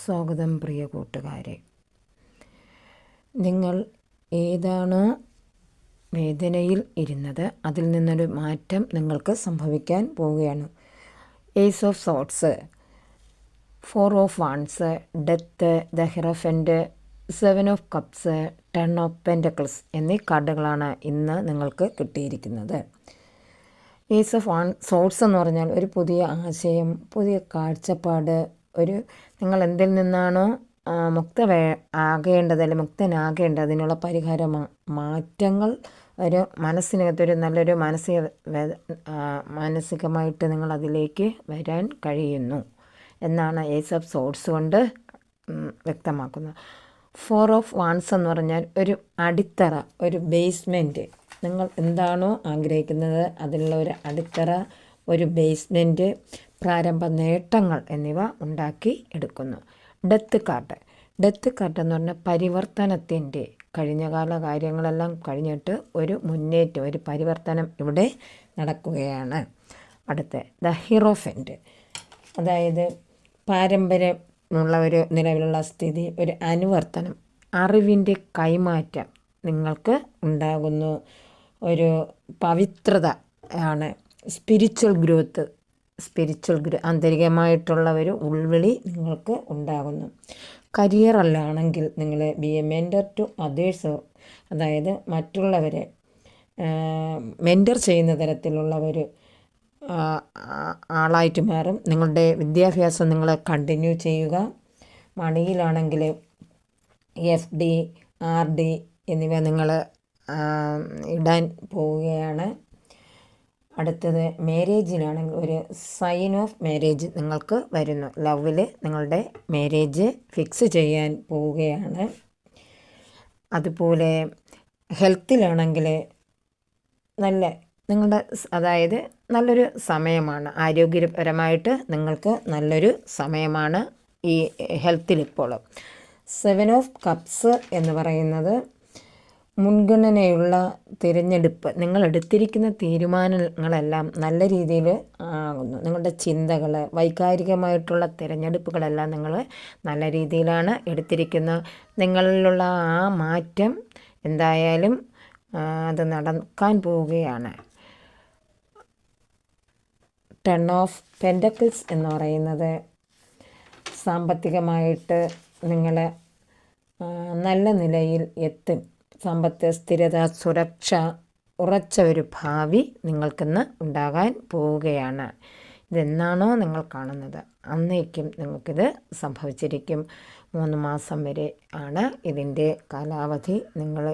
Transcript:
സ്വാഗതം പ്രിയ കൂട്ടുകാരെ. നിങ്ങൾ ഏതാണോ വേദനയിൽ ഇരുന്നത് അതിൽ നിന്നൊരു മാറ്റം നിങ്ങൾക്ക് സംഭവിക്കാൻ പോവുകയാണ്. Ace of swords, 4 of wands, death, the hierophant, 7 of cups, 10 of pentacles എന്നീ കാർഡുകളാണ് ഇന്ന് നിങ്ങൾക്ക് കിട്ടിയിരിക്കുന്നത്. ഏസ് ഓഫ് സോർട്സ് എന്ന് പറഞ്ഞാൽ ഒരു പുതിയ ആശയം, പുതിയ കാഴ്ചപ്പാട്, നിങ്ങൾ എന്തിൽ നിന്നാണോ ആകേണ്ടത് അല്ലെങ്കിൽ മുക്തനാകേണ്ടത് അതിനുള്ള പരിഹാര മാറ്റങ്ങൾ ഒരു മനസ്സിനകത്തൊരു നല്ലൊരു മാനസികമായിട്ട് നിങ്ങൾ അതിലേക്ക് വരാൻ കഴിയുന്നു എന്നാണ് ഏസ് ഓഫ് സോർട്സ് കൊണ്ട് വ്യക്തമാക്കുന്നത്. 4 ഓഫ് വാൺസ് എന്ന് പറഞ്ഞാൽ ഒരു അടിത്തറ, ഒരു ബേസ്മെൻറ്റ്. നിങ്ങൾ എന്താണോ ആഗ്രഹിക്കുന്നത് അതിനുള്ള ഒരു അടിത്തറ, ഒരു ബേസ്മെൻറ്റ്, പ്രാരംഭ നേട്ടങ്ങൾ എന്നിവ ഉണ്ടാക്കി എടുക്കുന്നു. ഡെത്ത് കാർഡ് എന്ന് പറഞ്ഞാൽ പരിവർത്തനത്തിൻ്റെ, കഴിഞ്ഞകാല കാര്യങ്ങളെല്ലാം കഴിഞ്ഞിട്ട് ഒരു മുന്നേറ്റം, ഒരു പരിവർത്തനം ഇവിടെ നടക്കുകയാണ്. അടുത്ത ദ ഹിറോഫൻറ്റ്, അതായത് പാരമ്പര്യമുള്ള ഒരു നിലവിലുള്ള സ്ഥിതി, ഒരു അനുവർത്തനം, അറിവിൻ്റെ കൈമാറ്റം നിങ്ങൾക്ക് ഉണ്ടാകുന്നു. ഒരു പവിത്രത ആണ്, സ്പിരിച്വൽ ഗ്രോത്ത്, ആന്തരികമായിട്ടുള്ള ഒരു ഉൾവിളി നിങ്ങൾക്ക് ഉണ്ടാകുന്നു. കരിയറല്ലാണെങ്കിൽ നിങ്ങൾ be a mentor to others, അതായത് മറ്റുള്ളവരെ മെൻറ്റർ ചെയ്യുന്ന തരത്തിലുള്ള ഒരു ആളായിട്ട് മാറും. നിങ്ങളുടെ വിദ്യാഭ്യാസം നിങ്ങൾ കണ്ടിന്യൂ ചെയ്യുക. മണിയിലാണെങ്കിൽ FD, RD എന്നിവ നിങ്ങൾ ഇടാൻ പോവുകയാണ്. അടുത്തത് മാരേജിലാണെങ്കിൽ ഒരു സൈൻ ഓഫ് മാരേജ് നിങ്ങൾക്ക് വരുന്നു. ലവിൽ നിങ്ങളുടെ മാരേജ് ഫിക്സ് ചെയ്യാൻ പോവുകയാണ്. അതുപോലെ ഹെൽത്തിലാണെങ്കിൽ അതായത് നല്ലൊരു സമയമാണ്, ആരോഗ്യപരമായിട്ട് നിങ്ങൾക്ക് നല്ലൊരു സമയമാണ് ഈ ഹെൽത്തിലിപ്പോൾ. 7 ഓഫ് കപ്സ് എന്ന് പറയുന്നത് മുൻഗണനയുള്ള തിരഞ്ഞെടുപ്പ്, നിങ്ങൾ എടുത്തിരിക്കുന്ന തീരുമാനങ്ങളെല്ലാം നല്ല രീതിയിൽ ആകുന്നു. നിങ്ങളുടെ ചിന്തകൾ, വൈകാരികമായിട്ടുള്ള തിരഞ്ഞെടുപ്പുകളെല്ലാം നിങ്ങൾ നല്ല രീതിയിലാണ് എടുത്തിരിക്കുന്നത്. നിങ്ങളിലുള്ള ആ മാറ്റം എന്തായാലും അത് നടക്കാൻ പോവുകയാണ്. 10 ഓഫ് പെൻറ്റക്കിൾസ് എന്ന് പറയുന്നത് സാമ്പത്തികമായിട്ട് നിങ്ങൾ നല്ല നിലയിൽ എത്തും. സമ്പത്ത്, സ്ഥിരത, സുരക്ഷ, ഉറച്ച ഒരു ഭാവി നിങ്ങൾക്കിന്ന് ഉണ്ടാകാൻ പോവുകയാണ്. ഇതെന്നാണോ നിങ്ങൾ കാണുന്നത് അന്നേക്കും നിങ്ങൾക്കിത് സംഭവിച്ചിരിക്കും. 3 മാസം വരെ ആണ് ഇതിൻ്റെ കാലാവധി. നിങ്ങൾ